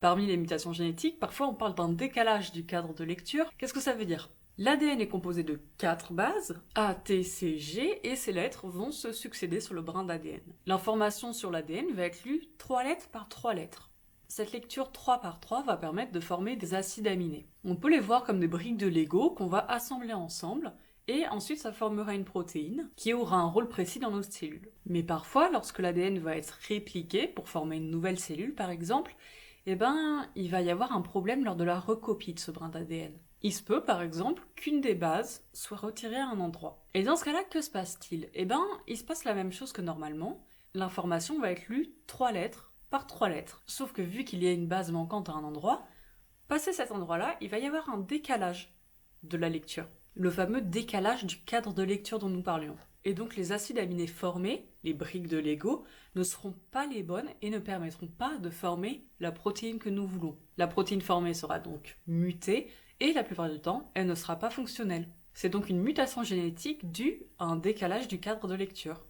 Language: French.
Parmi les mutations génétiques, parfois on parle d'un décalage du cadre de lecture. Qu'est-ce que ça veut dire? L'ADN est composé de 4 bases, A, T, C, G, et ces lettres vont se succéder sur le brin d'ADN. L'information sur l'ADN va être lue 3 lettres par 3 lettres. Cette lecture 3 par 3 va permettre de former des acides aminés. On peut les voir comme des briques de Lego qu'on va assembler ensemble, et ensuite ça formera une protéine qui aura un rôle précis dans nos cellules. Mais parfois, lorsque l'ADN va être répliqué pour former une nouvelle cellule par exemple, il va y avoir un problème lors de la recopie de ce brin d'ADN. Il se peut, par exemple, qu'une des bases soit retirée à un endroit. Et dans ce cas-là, que se passe-t-il? Il se passe la même chose que normalement. L'information va être lue 3 lettres par 3 lettres. Sauf que vu qu'il y a une base manquante à un endroit, passé cet endroit-là, il va y avoir un décalage de la lecture. Le fameux décalage du cadre de lecture dont nous parlions. Et donc les acides aminés formés, les briques de Lego, ne seront pas les bonnes et ne permettront pas de former la protéine que nous voulons. La protéine formée sera donc mutée et la plupart du temps, elle ne sera pas fonctionnelle. C'est donc une mutation génétique due à un décalage du cadre de lecture.